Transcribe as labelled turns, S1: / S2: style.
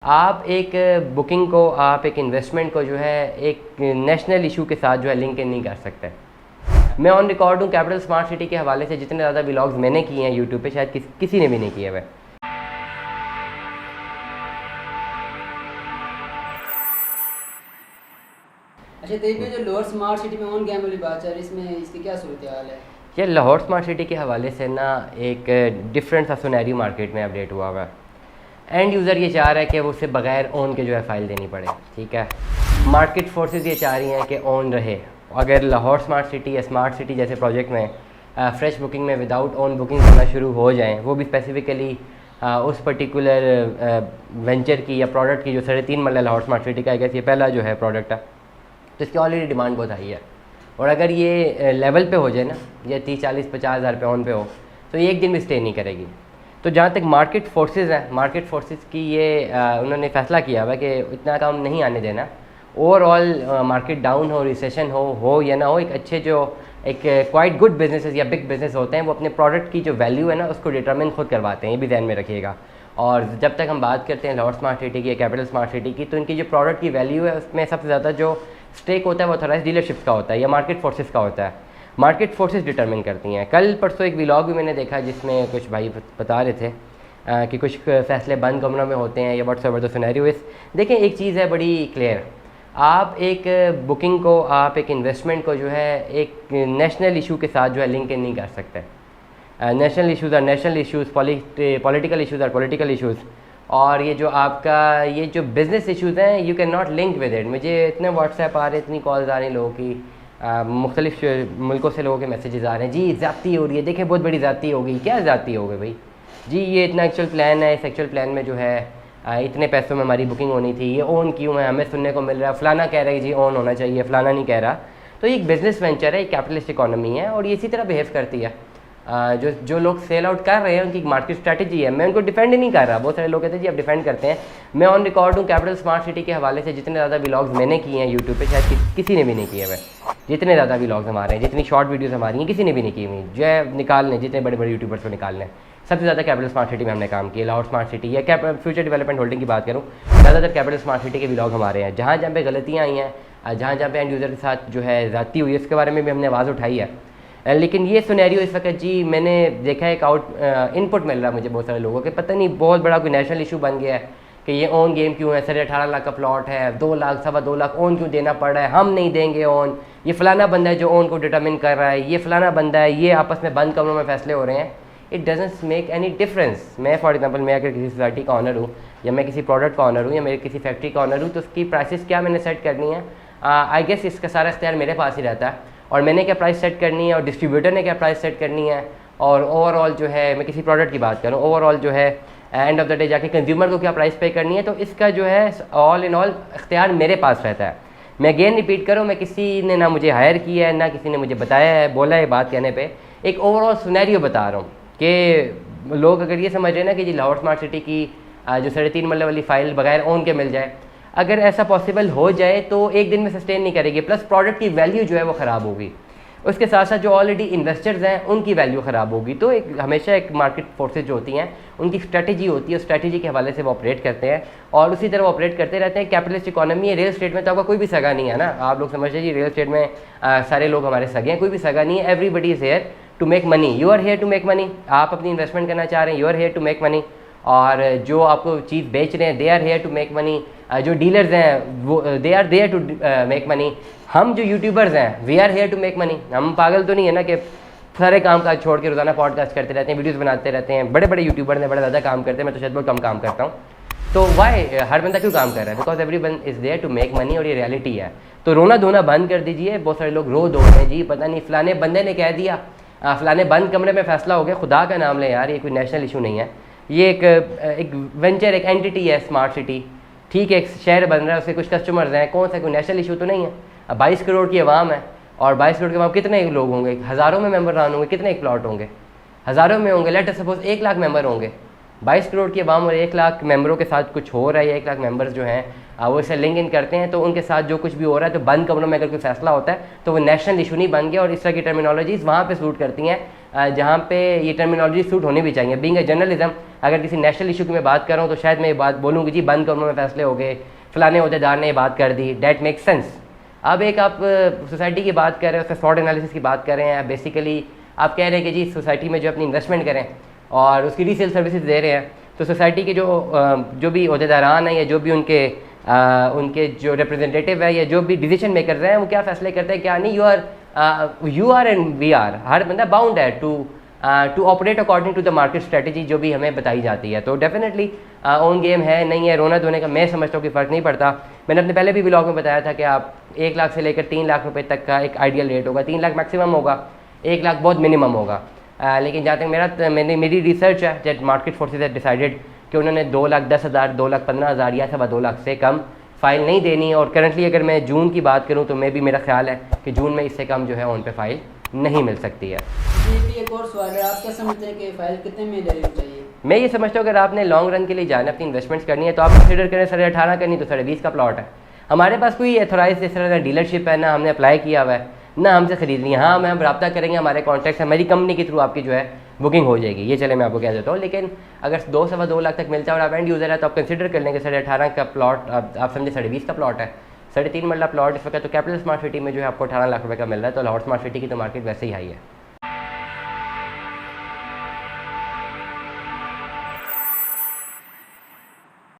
S1: आप एक बुकिंग को, आप एक इन्वेस्टमेंट को जो है एक नेशनल इशू के साथ जो है लिंक नहीं कर सकते। मैं ऑन रिकॉर्ड हूँ कैपिटल स्मार्ट सिटी के हवाले से जितने ज़्यादा व्लॉग्स मैंने किए हैं यूट्यूब पे शायद किसी ने भी नहीं किए हुए।
S2: अच्छा, तो ये जो लोअर स्मार्ट सिटी में ऑन गेम वाली बात है, इसमें इसकी क्या सूरत हाल है?
S1: ये लाहौर स्मार्ट सिटी के हवाले से ना एक डिफरेंट सा सुनहरी मार्केट में अपडेट हुआ हुआ है। एंड यूज़र ये चाह रहा है कि वो उसे बगैर ओन के जो है फ़ाइल देनी पड़े, ठीक है। मार्केट फोर्सेस ये चाह रही हैं कि ओन रहे। अगर लाहौर स्मार्ट सिटी या स्मार्ट सिटी जैसे प्रोजेक्ट में फ्रेश बुकिंग में विदाउट ओन बुकिंग करना शुरू हो जाएँ, वो भी स्पेसिफिकली उस पर्टिकुलर वेंचर की या प्रोडक्ट की जो 3.5 मरला लाहौर स्मार्ट सिटी का, ये पहला जो है प्रोडक्ट है, तो इसकी ऑलरेडी डिमांड बहुत हाई है। और अगर ये लेवल पे हो जाए ना, ये 30, 40, 50 हज़ार पे ऑन पे हो, तो ये एक दिन भी स्टे नहीं करेगी। तो जहाँ तक मार्केट फोर्सेस हैं, मार्केट फोर्सेस की ये उन्होंने फ़ैसला किया हुआ है कि इतना काम नहीं आने देना। ओवरऑल मार्केट डाउन हो, रिसेशन हो या ना हो, एक अच्छे जो एक क्वाइट गुड बिजनेसेस या बिग बिजनेस होते हैं वो अपने प्रोडक्ट की जो वैल्यू है ना उसको डिटरमिन खुद करवाते हैं, ये भी ध्यान में रखिएगा। और जब तक हम बात करते हैं लाहौर स्मार्ट सिटी की या कैपिटल स्मार्ट सिटी की, तो इनकी जो प्रोडक्ट की वैल्यू है उसमें सबसे ज़्यादा जो स्टेक होता है वो ऑथराइज डीलरशिप्स का होता है या मार्केट फोर्सेस का होता है। मार्केट फोर्सेस डिटरमिन करती हैं। कल परसों एक व्लॉग भी मैंने देखा जिसमें कुछ भाई बता रहे थे कि कुछ फैसले बंद कमरों में होते हैं या व्हाट्सएवर। तो सिनेरियो इस देखें, एक चीज़ है बड़ी क्लियर, आप एक बुकिंग को, आप एक इन्वेस्टमेंट को जो है एक नेशनल इशू के साथ जो है लिंक नहीं कर सकते। National issues are national issues, political issues are political issues, और ये जो आपका ये जो बिज़नेस इशूज़ हैं you can not link with it. मुझे इतने व्हाट्सएप आ रहे, इतनी कॉल्स आ रही लोगों की, मुख्तलिफ मुल्कों से लोगों के मैसेजेस आ रहे हैं, जी ज़्यादती हो रही है, देखें बहुत बड़ी ज़्यादती हो गई। क्या ज़्यादती हो गई भाई? जी ये इतना एक्चुअल प्लान है, इस एक्चुअल प्लान में जो है इतने पैसों में हमारी बुकिंग होनी थी, ये ओन क्यों है, हमें सुनने को मिल रहा है फलाना कह रहा है जी ओन होना चाहिए, फलाना नहीं कह रहा। तो ये एक बिज़नेस वेंचर है, एक कैपिटलिस्ट इकोनॉमी है और ये इसी तरह बिहेव करती है। जो लोग सेल आउट कर रहे हैं उनकी मार्केट स्ट्रैटेजी है। मैं उनको डिफेंड नहीं कर रहा, बहुत सारे लोग कहते हैं जी आप डिफेंड करते हैं। मैं ऑन रिकॉर्ड हूँ कैपिटल स्मार्ट सिटी के हवाले से जितने ज़्यादा व्लॉग्स मैंने किए हैं यूट्यूब पे शायद किसी ने भी नहीं किए हुए। जितने ज़्यादा व्लॉग्स हमारे हैं, जितनी शॉर्ट वीडियोज़ हमारी हैं, किसी ने भी नहीं की हुई। जो है निकालने, जितने बड़े बड़े यूट्यूबर्स को निकालने, सबसे ज़्यादा कैपिटल स्मार्ट सिटी में हमने काम किया। लाहौर स्मार्ट सिटी या फ्यूचर डेवलपमेंट होल्डिंग की बात करूँ, ज़्यादातर कैपिटल स्मार्ट सिटी के व्लॉग हमारे हैं। जहाँ जहाँ पे गलतियाँ आई हैं, जहाँ जहाँ पे एंड यूज़र के साथ जो है ज़्यादती हुई है, उसके बारे में भी हमने आवाज़ उठाई है। लेकिन ये सिनेरियो इस वक्त जी मैंने देखा है एक इनपुट मिल रहा है मुझे बहुत सारे लोगों के, पता नहीं बहुत बड़ा कोई नेशनल इशू बन गया है कि ये ओन गेम क्यों है, 18.5 लाख का प्लॉट है, 2 लाख 2.25 लाख ओन क्यों देना पड़ रहा है, हम नहीं देंगे ओन, ये फलाना बंदा है जो ओन को डिटरमिन कर रहा है, ये फलाना बंदा है, ये आपस में बंद कमरों में फैसले हो रहे हैं। It doesn't make any difference. मैं फॉर एग्जांपल, मैं अगर किसी सोसाइटी का ऑनर हूँ या मैं किसी प्रोडक्ट का ऑनर हूँ या मेरे किसी फैक्ट्री का ऑनर हूँ, तो उसकी प्राइसेस क्या मैंने सेट करनी है, आई गेस इसका सारा इख्तियार मेरे पास ही रहता है। और मैंने क्या प्राइस सेट करनी है और डिस्ट्रीब्यूटर ने क्या प्राइस सेट करनी है, और ओवरऑल जो है मैं किसी प्रोडक्ट की बात करूँ, ओवरऑल जो है एंड ऑफ द डे जाके कंज्यूमर को क्या प्राइस पे करनी है, तो इसका जो है ऑल इन ऑल इख्तियार मेरे पास रहता है। मैं अगेन रिपीट करूँ, मैं किसी ने ना मुझे हायर किया है, ना किसी ने मुझे बताया है, बोला है बात कहने पे। एक ओवरऑल सिनेरियो बता रहा हूँ कि लोग अगर ये समझ रहे हैं ना कि जी लाहौर स्मार्ट सिटी की जो 3.5 मरला वाली फ़ाइल बगैर ओन के मिल जाए, अगर ऐसा पॉसिबल हो जाए तो एक दिन में सस्टेन नहीं करेगी, प्लस प्रोडक्ट की वैल्यू जो है वो ख़राब होगी। उसके साथ साथ जो ऑलरेडी इन्वेस्टर्स हैं उनकी वैल्यू ख़राब होगी। तो एक हमेशा एक मार्केट फोर्सेज जो होती हैं उनकी स्ट्रैटेजी होती है, उस स्ट्रैटेजी के हवाले से वो ऑपरेट करते हैं और उसी तरह वो ऑपरेट करते रहते हैं। कैपिटलिस्ट इकोनॉमी है, रियल एस्टेट में तो आपका कोई भी सगा नहीं है ना। आप लोग समझ लीजिए रियल एस्टेट में सारे लोग हमारे सगे हैं, कोई भी सगा नहीं है। Everybody is here to make money, you are here to make money. आप अपनी इन्वेस्टमेंट करना चाह रहे हैं, you are here to make money. और जो आपको चीज़ बेच रहे हैं, they are here to make money. जो डीलर्स हैं वो they are there to make money. हम जो यूट्यूबर्स हैं we are here to make money. हम पागल तो नहीं है ना कि सारे काम काज छोड़ के रोज़ाना पॉडकास्ट करते रहते हैं, वीडियोस बनाते रहते हैं। बड़े बड़े यूट्यूबर्स हैं, बड़ा ज़्यादा काम करते हैं, मैं तो शायद बहुत कम काम करता हूँ। तो वाई हर बंदा क्यों काम कर रहा है? Because everyone is there to make money, और ये रियलिटी है। तो रोना धोना बंद कर दीजिए। बहुत सारे लोग रो धो रहे हैं, जी पता नहीं फलाने बंदे ने कह दिया, फलाने बंद कमरे में फैसला हो गया। खुदा का नाम ले यार, ये कोई नेशनल इशू नहीं है, ये एक वेंचर, एक एंटिटी है स्मार्ट सिटी। ठीक है, एक शहर बन रहा है, उसके कुछ कस्टमर्स हैं, कौन सा कोई नेशनल इशू तो नहीं है। अब 22 करोड़ की आवाम है और 22 करोड़ के आवाम कितने लोग होंगे? हज़ारों में मेंबर रन होंगे, कितने एक प्लॉट होंगे? हज़ारों में होंगे। लेट सपोज 1 लाख मेंबर होंगे। 22 करोड़ की आवाम और 1 लाख मेंबरों के साथ कुछ हो रहा है, 1 लाख मेंबर्स जो हैं वो इसे लिंक इन करते हैं, तो उनके साथ जो कुछ भी हो रहा है, तो बंद कमरों में अगर कोई फैसला होता है तो वो नेशनल इशू नहीं बन गया। और इस तरह की टर्मिनोलॉजीज़ वहाँ पे सूट करती हैं जहाँ पे ये टर्मिनोलॉजी सूट होनी भी चाहिए। बीइंग ए जर्नलिज्म, अगर किसी नेशनल इशू की मैं बात कर रहा हूँ तो शायद मैं ये बात बोलूँ कि जी बंद कमरों में फैसले हो गए, फलाने अहदेदार ने ये बात कर दी, डैट मेक सेंस। अब एक आप सोसाइटी की बात कर रहे हैं, उसका फ्रॉड एनालिसिस की बात कर रहे हैं, बेसिकली आप कह रहे हैं कि जी सोसाइटी में जो अपनी इन्वेस्टमेंट करें और उसकी रीसेल सर्विसेज दे रहे हैं, तो सोसाइटी के जो भी अहदेदारान हैं या जो भी उनके जो रिप्रेजेंटेटिव है या जो भी डिसीजन मेकर हैं वो क्या फैसले करते हैं क्या नहीं, you are and we are, हर बंदा बाउंड है to operate according to the market strategy जो भी हमें बताई जाती है। तो डेफिनेटली ऑन गेम है नहीं है, रोना धोने का मैं समझता हूँ कि फ़र्क नहीं पड़ता। मैंने अपने पहले भी व्लॉग में बताया था कि आप 1 लाख से लेकर 3 लाख रुपए तक का एक आइडियल रेट होगा। 3 लाख मैक्सिमम होगा, 1 लाख बहुत मिनिमम होगा। लेकिन जहाँ तक मेरी रिसर्च है, that market forces have decided कि उन्होंने 2,10,000 2,15,000 या 2.25 लाख से कम फ़ाइल नहीं देनी। और करंटली अगर मैं जून की बात करूँ तो मेरा ख्याल है कि जून में इससे कम जो है उन पे फ़ाइल नहीं मिल सकती है।
S2: ये भी एक और सवाल है, आप क्या समझते हैं कि फ़ाइल कितने में लेनी चाहिए?
S1: मैं ये समझता हूँ अगर आपने लॉन्ग रन के लिए जाना, अपनी इन्वेस्टमेंट्स करनी है तो आप कंसिडर करें 18.5 करनी तो 20.5 का प्लॉट है। हमारे पास कोई एथोराइज इस तरह का डीलरशिप है ना, हमने अप्लाई किया हुआ है ना हमसे ख़रीदनी है। हाँ, हम रब्ता करेंगे, हमारे कॉन्टैक्ट हमारी कंपनी के थ्रू आपकी जो है बुकिंग हो जाएगी, ये चले मैं आपको कह देता हूँ। लेकिन अगर 2-2.25 लाख तक मिलता है और आप एंड यूज़र है तो आप कंसिडर कर लेंगे 18.5 का प्लॉट, आप समझे 20.5 का प्लॉट है, 3.5 मरला प्लॉट इस वक्त तो कैपिटल स्मार्ट सिटी में जो है आपको 18 लाख रुपये का मिल रहा है। तो लाहौर स्मार्ट सिटी की तो मार्केट वैसे ही हाई है।